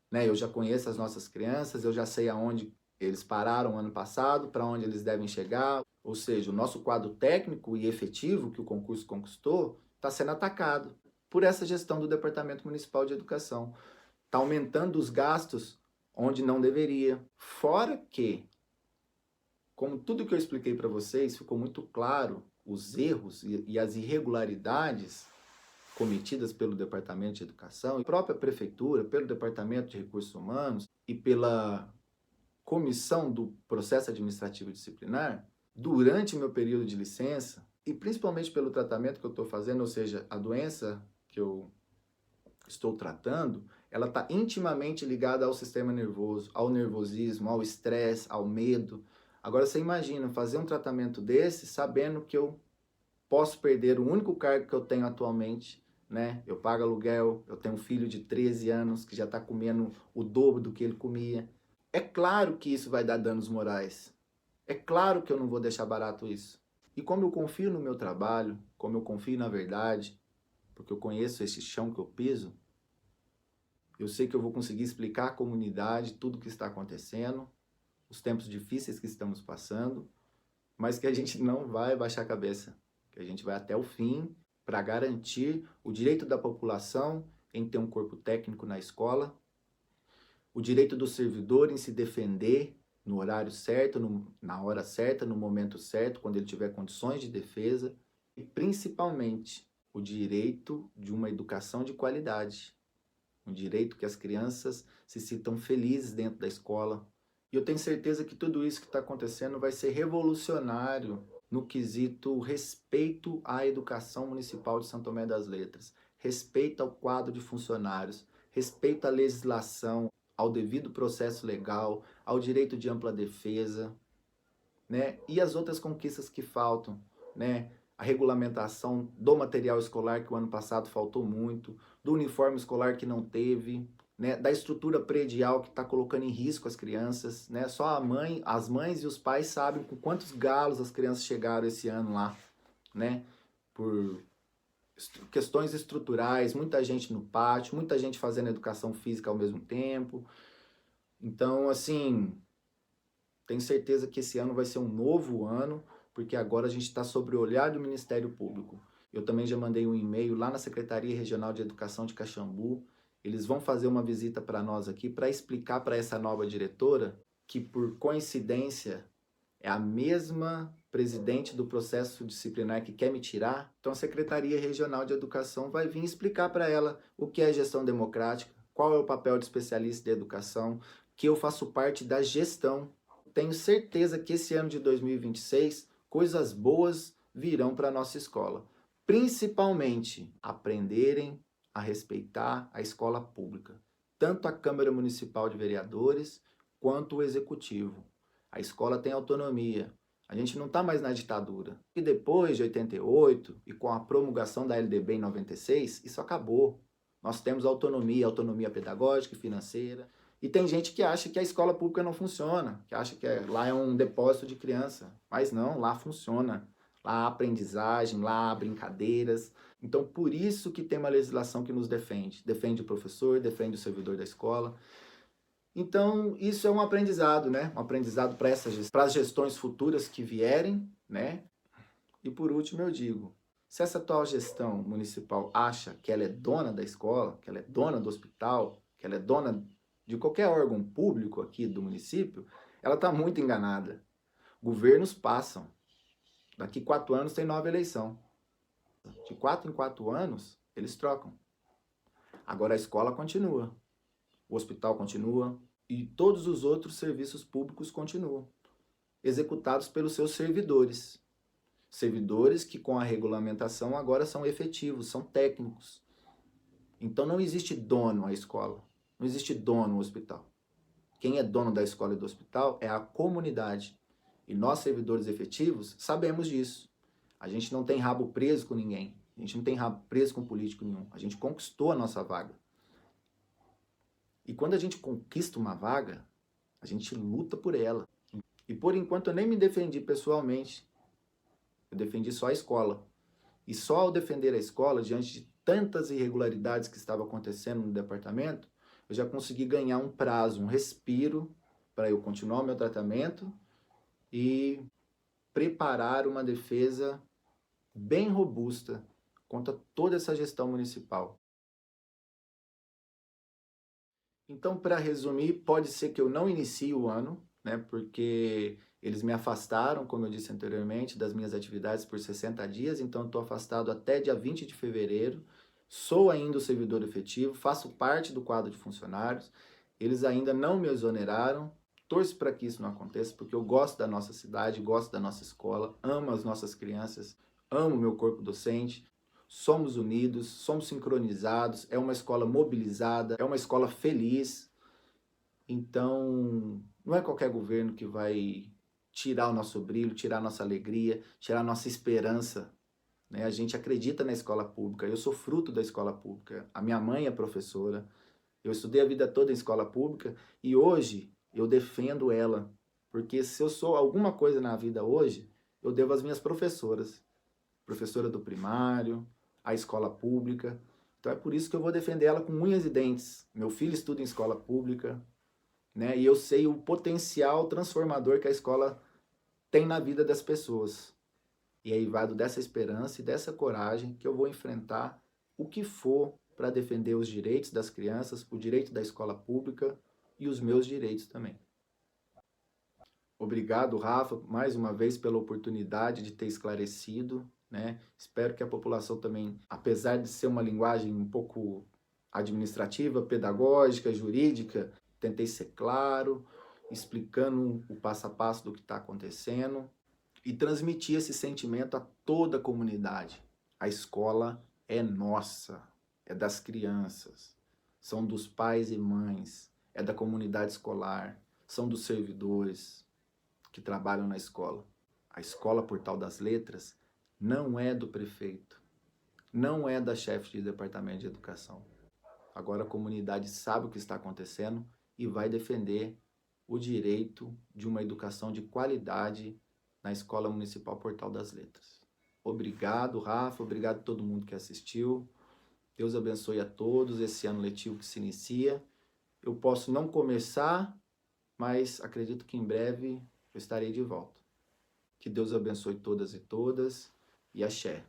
Né? Eu já conheço as nossas crianças, eu já sei aonde eles pararam ano passado, para onde eles devem chegar. Ou seja, o nosso quadro técnico e efetivo que o concurso conquistou está sendo atacado. por essa gestão do Departamento Municipal de Educação. Está aumentando os gastos onde não deveria. Fora que, como tudo que eu expliquei para vocês, ficou muito claro os erros e as irregularidades cometidas pelo Departamento de Educação, e própria Prefeitura, pelo Departamento de Recursos Humanos e pela Comissão do Processo Administrativo Disciplinar, durante o meu período de licença, e principalmente pelo tratamento que eu estou fazendo, ou seja, a doença que eu estou tratando, ela está intimamente ligada ao sistema nervoso, ao nervosismo, ao estresse, ao medo. Agora você imagina fazer um tratamento desse sabendo que eu posso perder o único cargo que eu tenho atualmente, né? Eu pago aluguel, eu tenho um filho de 13 anos que já está comendo o dobro do que ele comia. É claro que isso vai dar danos morais. É claro que eu não vou deixar barato isso. E como eu confio no meu trabalho, como eu confio na verdade, porque eu conheço esse chão que eu piso, eu sei que eu vou conseguir explicar à comunidade tudo o que está acontecendo, os tempos difíceis que estamos passando, mas que a gente não vai baixar a cabeça, que a gente vai até o fim para garantir o direito da população em ter um corpo técnico na escola, o direito do servidor em se defender no horário certo, na hora certa, no momento certo, quando ele tiver condições de defesa, e principalmente o direito de uma educação de qualidade, um direito que as crianças se sintam felizes dentro da escola. E eu tenho certeza que tudo isso que está acontecendo vai ser revolucionário no quesito respeito à educação municipal de São Tomé das Letras, respeito ao quadro de funcionários, respeito à legislação, ao devido processo legal, ao direito de ampla defesa, né? E as outras conquistas que faltam, né? A regulamentação do material escolar, que o ano passado faltou muito, do uniforme escolar que não teve, né? Da estrutura predial que está colocando em risco as crianças, né? Só as mães e os pais sabem com quantos galos as crianças chegaram esse ano lá, né? Por questões estruturais, muita gente no pátio, muita gente fazendo educação física ao mesmo tempo. Então, assim, tenho certeza que esse ano vai ser um novo ano, porque agora a gente está sob o olhar do Ministério Público. Eu também já mandei um e-mail lá na Secretaria Regional de Educação de Caxambu. Eles vão fazer uma visita para nós aqui para explicar para essa nova diretora que, por coincidência, é a mesma presidente do processo disciplinar que quer me tirar. Então a Secretaria Regional de Educação vai vir explicar para ela o que é gestão democrática, qual é o papel de especialista de educação, que eu faço parte da gestão. Tenho certeza que esse ano de 2026, coisas boas virão para a nossa escola. Principalmente, aprenderem a respeitar a escola pública. Tanto a Câmara Municipal de Vereadores, quanto o Executivo. A escola tem autonomia. A gente não está mais na ditadura. E depois de 88, e com a promulgação da LDB em 96, isso acabou. Nós temos autonomia pedagógica e financeira. E tem gente que acha que a escola pública não funciona, que acha que lá é um depósito de criança. Mas não, lá funciona. Lá há aprendizagem, lá há brincadeiras. Então, por isso que tem uma legislação que nos defende. Defende o professor, defende o servidor da escola. Então, isso é um aprendizado, né? Um aprendizado para as gestões futuras que vierem, né? E por último, eu digo, se essa atual gestão municipal acha que ela é dona da escola, que ela é dona do hospital, que ela é dona de qualquer órgão público aqui do município, ela está muito enganada. Governos passam. Daqui 4 anos tem nova eleição. De 4 em 4 anos, eles trocam. Agora a escola continua. O hospital continua e todos os outros serviços públicos continuam, executados pelos seus servidores. Servidores que com a regulamentação agora são efetivos, são técnicos. Então não existe dono à escola, não existe dono ao hospital. Quem é dono da escola e do hospital é a comunidade. E nós, servidores efetivos, sabemos disso. A gente não tem rabo preso com ninguém, a gente não tem rabo preso com político nenhum. A gente conquistou a nossa vaga. E quando a gente conquista uma vaga, a gente luta por ela. E por enquanto eu nem me defendi pessoalmente. Eu defendi só a escola. E só ao defender a escola, diante de tantas irregularidades que estavam acontecendo no departamento, eu já consegui ganhar um prazo, um respiro para eu continuar o meu tratamento e preparar uma defesa bem robusta contra toda essa gestão municipal. Então, para resumir, pode ser que eu não inicie o ano, né, porque eles me afastaram, como eu disse anteriormente, das minhas atividades por 60 dias, então eu estou afastado até dia 20 de fevereiro. Sou ainda o servidor efetivo, faço parte do quadro de funcionários, eles ainda não me exoneraram. Torço para que isso não aconteça, porque eu gosto da nossa cidade, gosto da nossa escola, amo as nossas crianças, amo o meu corpo docente. Somos unidos, somos sincronizados, é uma escola mobilizada, é uma escola feliz. Então, não é qualquer governo que vai tirar o nosso brilho, tirar a nossa alegria, tirar a nossa esperança, né? A gente acredita na escola pública, eu sou fruto da escola pública, a minha mãe é professora, eu estudei a vida toda em escola pública e hoje eu defendo ela, porque se eu sou alguma coisa na vida hoje, eu devo às minhas professoras, professora do primário, a escola pública. Então é por isso que eu vou defender ela com unhas e dentes. Meu filho estuda em escola pública, né? E eu sei o potencial transformador que a escola tem na vida das pessoas. E aí vai dessa esperança e dessa coragem que eu vou enfrentar o que for para defender os direitos das crianças, o direito da escola pública e os meus direitos também. Obrigado, Rafa, mais uma vez pela oportunidade de ter esclarecido, né? Espero que a população também, apesar de ser uma linguagem um pouco administrativa, pedagógica, jurídica, tentei ser claro, explicando o passo a passo do que está acontecendo e transmitir esse sentimento a toda a comunidade. A escola é nossa, é das crianças, são dos pais e mães, é da comunidade escolar, são dos servidores que trabalham na escola. A escola Portal das Letras não é do prefeito, não é da chefe de departamento de educação. Agora a comunidade sabe o que está acontecendo e vai defender o direito de uma educação de qualidade na Escola Municipal Portal das Letras. Obrigado, Rafa, obrigado a todo mundo que assistiu. Deus abençoe a todos esse ano letivo que se inicia. Eu posso não começar, mas acredito que em breve eu estarei de volta. Que Deus abençoe todas e todas e axé.